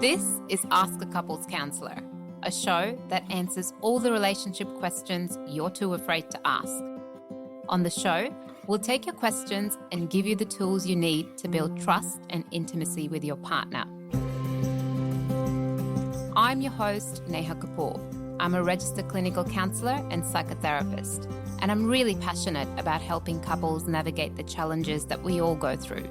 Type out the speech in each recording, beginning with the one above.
This is Ask a Couples Counsellor, a show that answers all the relationship questions you're too afraid to ask. On the show, we'll take your questions and give you the tools you need to build trust and intimacy with your partner. I'm your host, Neha Kapoor. I'm a registered clinical counsellor and psychotherapist, and I'm really passionate about helping couples navigate the challenges that we all go through.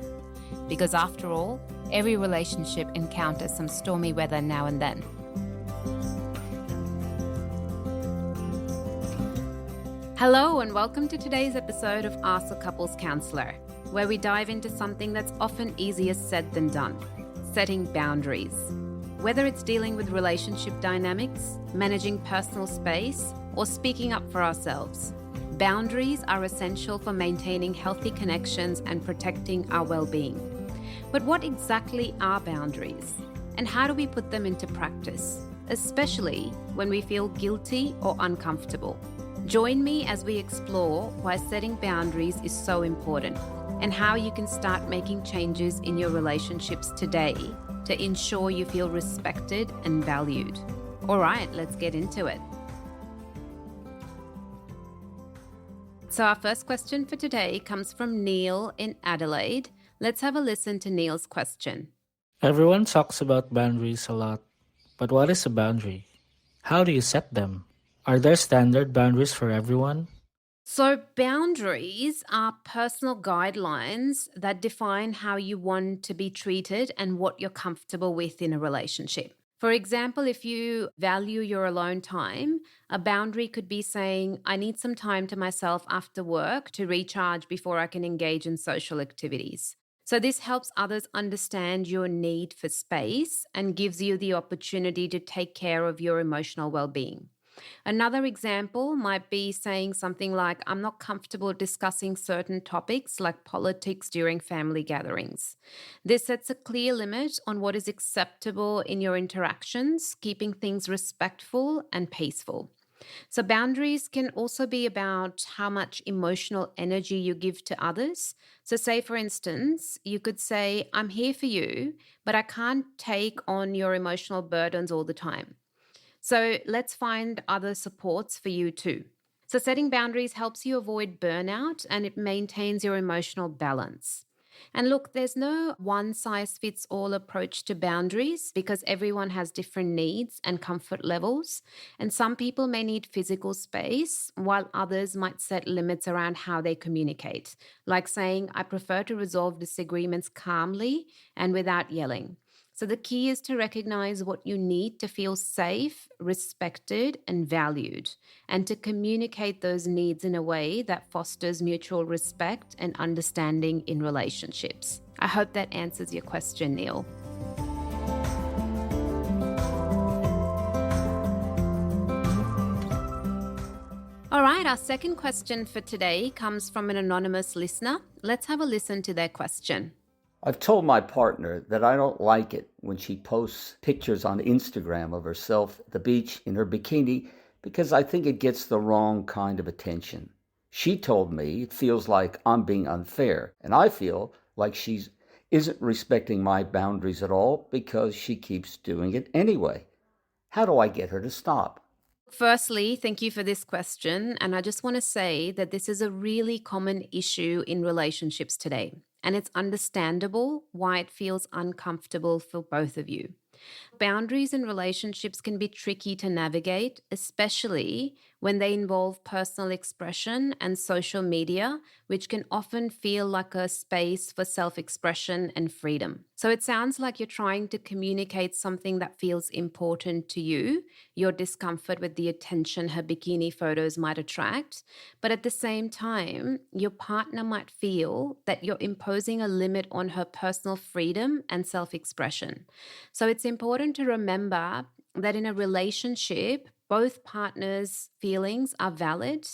Because after all, every relationship encounters some stormy weather now and then. Hello and welcome to today's episode of Ask a Couples Counsellor, where we dive into something that's often easier said than done, setting boundaries. Whether it's dealing with relationship dynamics, managing personal space, or speaking up for ourselves, boundaries are essential for maintaining healthy connections and protecting our well-being. But what exactly are boundaries? And how do we put them into practice, especially when we feel guilty or uncomfortable? Join me as we explore why setting boundaries is so important and how you can start making changes in your relationships today to ensure you feel respected and valued. All right, let's get into it. So our first question for today comes from Neil in Adelaide. Let's have a listen to Neil's question. Everyone talks about boundaries a lot, but what is a boundary? How do you set them? Are there standard boundaries for everyone? So boundaries are personal guidelines that define how you want to be treated and what you're comfortable with in a relationship. For example, if you value your alone time, a boundary could be saying, I need some time to myself after work to recharge before I can engage in social activities. So this helps others understand your need for space and gives you the opportunity to take care of your emotional well-being. Another example might be saying something like, I'm not comfortable discussing certain topics like politics during family gatherings. This sets a clear limit on what is acceptable in your interactions, keeping things respectful and peaceful. So boundaries can also be about how much emotional energy you give to others. So say, for instance, you could say, I'm here for you, but I can't take on your emotional burdens all the time. So let's find other supports for you too. So setting boundaries helps you avoid burnout and it maintains your emotional balance. And look, there's no one-size-fits-all approach to boundaries because everyone has different needs and comfort levels. And some people may need physical space, while others might set limits around how they communicate, like saying, I prefer to resolve disagreements calmly and without yelling. So the key is to recognize what you need to feel safe, respected, and valued, and to communicate those needs in a way that fosters mutual respect and understanding in relationships. I hope that answers your question, Neil. All right, our second question for today comes from an anonymous listener. Let's have a listen to their question. I've told my partner that I don't like it when she posts pictures on Instagram of herself at the beach in her bikini because I think it gets the wrong kind of attention. She told me it feels like I'm being unfair, and I feel like she isn't respecting my boundaries at all because she keeps doing it anyway. How do I get her to stop? Firstly, thank you for this question. And I just want to say that this is a really common issue in relationships today. And it's understandable why it feels uncomfortable for both of you. Boundaries in relationships can be tricky to navigate, especially when they involve personal expression and social media, which can often feel like a space for self-expression and freedom. So it sounds like you're trying to communicate something that feels important to you, your discomfort with the attention her bikini photos might attract, but at the same time, your partner might feel that you're imposing a limit on her personal freedom and self-expression. So it's important to remember that in a relationship, both partners' feelings are valid,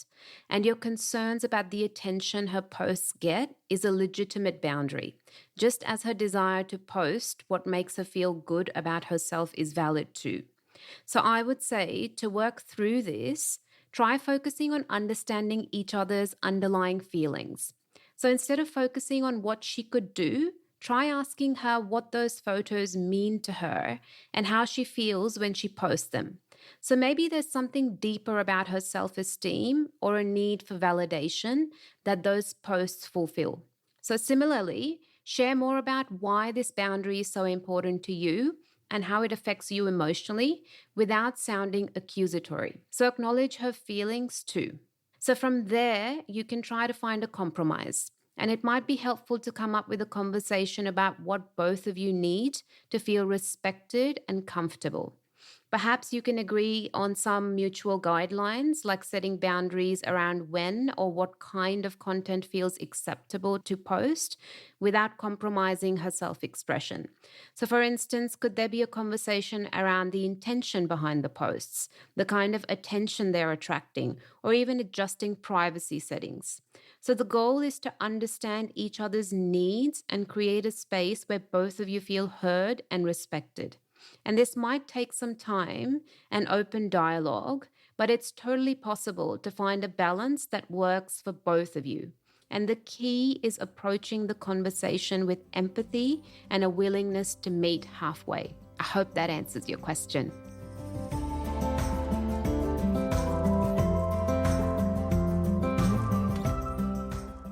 and your concerns about the attention her posts get is a legitimate boundary, just as her desire to post what makes her feel good about herself is valid too. So I would say to work through this, try focusing on understanding each other's underlying feelings. So instead of focusing on what she could do, try asking her what those photos mean to her and how she feels when she posts them. So maybe there's something deeper about her self-esteem or a need for validation that those posts fulfill. So similarly, share more about why this boundary is so important to you and how it affects you emotionally without sounding accusatory. So acknowledge her feelings too. So from there, you can try to find a compromise. And it might be helpful to come up with a conversation about what both of you need to feel respected and comfortable. Perhaps you can agree on some mutual guidelines, like setting boundaries around when or what kind of content feels acceptable to post without compromising her self expression. So, for instance, could there be a conversation around the intention behind the posts, the kind of attention they're attracting, or even adjusting privacy settings? So, the goal is to understand each other's needs and create a space where both of you feel heard and respected. And this might take some time and open dialogue, but it's totally possible to find a balance that works for both of you. And the key is approaching the conversation with empathy and a willingness to meet halfway. I hope that answers your question.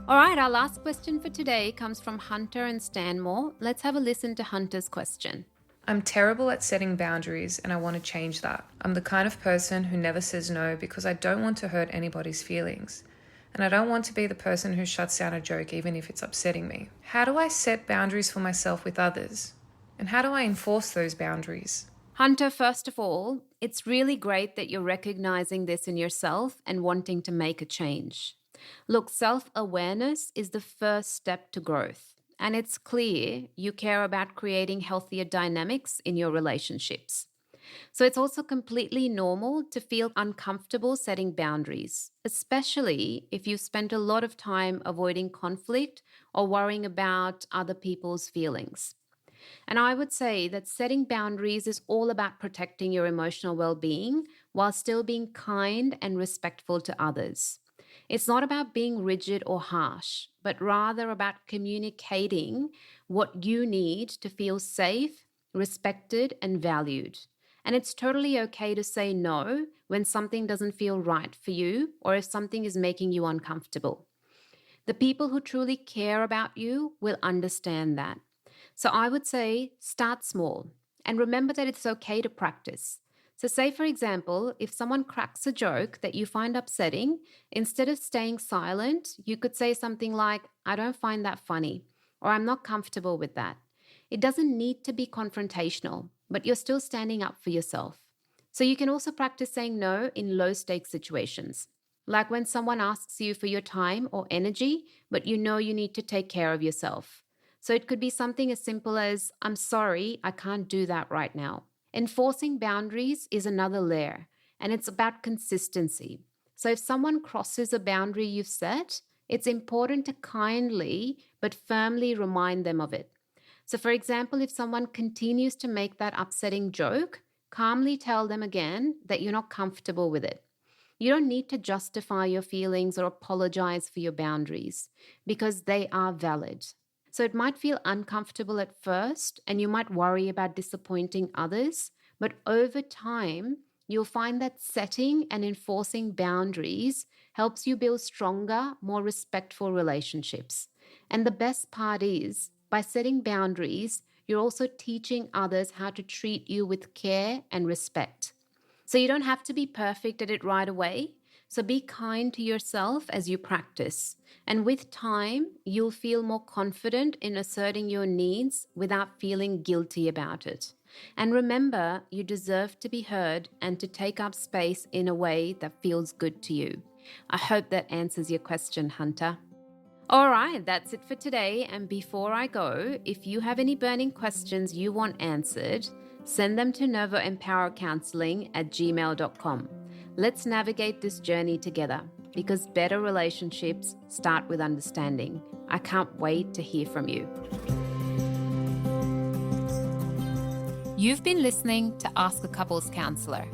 All right, our last question for today comes from Hunter and Stanmore. Let's have a listen to Hunter's question. I'm terrible at setting boundaries and I want to change that. I'm the kind of person who never says no because I don't want to hurt anybody's feelings. And I don't want to be the person who shuts down a joke even if it's upsetting me. How do I set boundaries for myself with others? And how do I enforce those boundaries? Hunter, first of all, it's really great that you're recognizing this in yourself and wanting to make a change. Look, self-awareness is the first step to growth. And it's clear you care about creating healthier dynamics in your relationships. So it's also completely normal to feel uncomfortable setting boundaries, especially if you've spent a lot of time avoiding conflict or worrying about other people's feelings. And I would say that setting boundaries is all about protecting your emotional well-being while still being kind and respectful to others. It's not about being rigid or harsh, but rather about communicating what you need to feel safe, respected, and valued. And it's totally okay to say no when something doesn't feel right for you or if something is making you uncomfortable. The people who truly care about you will understand that. So I would say start small and remember that it's okay to practice. So say, for example, if someone cracks a joke that you find upsetting, instead of staying silent, you could say something like, I don't find that funny, or I'm not comfortable with that. It doesn't need to be confrontational, but you're still standing up for yourself. So you can also practice saying no in low-stakes situations, like when someone asks you for your time or energy, but you know you need to take care of yourself. So it could be something as simple as, I'm sorry, I can't do that right now. Enforcing boundaries is another layer, and it's about consistency. So if someone crosses a boundary you've set, it's important to kindly but firmly remind them of it. So for example, if someone continues to make that upsetting joke, calmly tell them again that you're not comfortable with it. You don't need to justify your feelings or apologize for your boundaries because they are valid. So it might feel uncomfortable at first and you might worry about disappointing others, but over time, you'll find that setting and enforcing boundaries helps you build stronger, more respectful relationships. And the best part is, by setting boundaries, you're also teaching others how to treat you with care and respect. So you don't have to be perfect at it right away. So be kind to yourself as you practice. And with time, you'll feel more confident in asserting your needs without feeling guilty about it. And remember, you deserve to be heard and to take up space in a way that feels good to you. I hope that answers your question, Hunter. All right, that's it for today. And before I go, if you have any burning questions you want answered, send them to novoempowercounselling@gmail.com. Let's navigate this journey together because better relationships start with understanding. I can't wait to hear from you. You've been listening to Ask a Couples Counselor,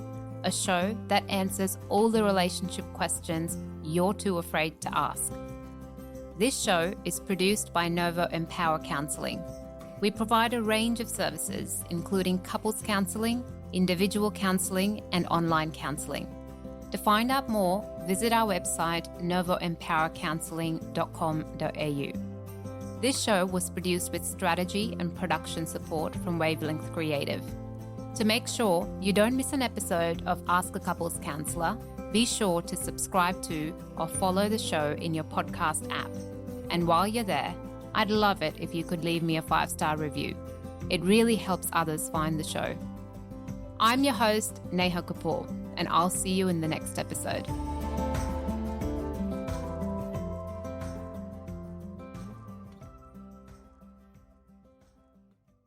a show that answers all the relationship questions you're too afraid to ask. This show is produced by Novo Empower Counselling. We provide a range of services, including couples counselling, individual counselling, and online counselling. To find out more, visit our website novoempowercounselling.com.au. This show was produced with strategy and production support from Wavelength Creative. To make sure you don't miss an episode of Ask a Couples Counsellor, be sure to subscribe to or follow the show in your podcast app. And while you're there, I'd love it if you could leave me a 5-star review. It really helps others find the show. I'm your host, Neha Kapoor, and I'll see you in the next episode.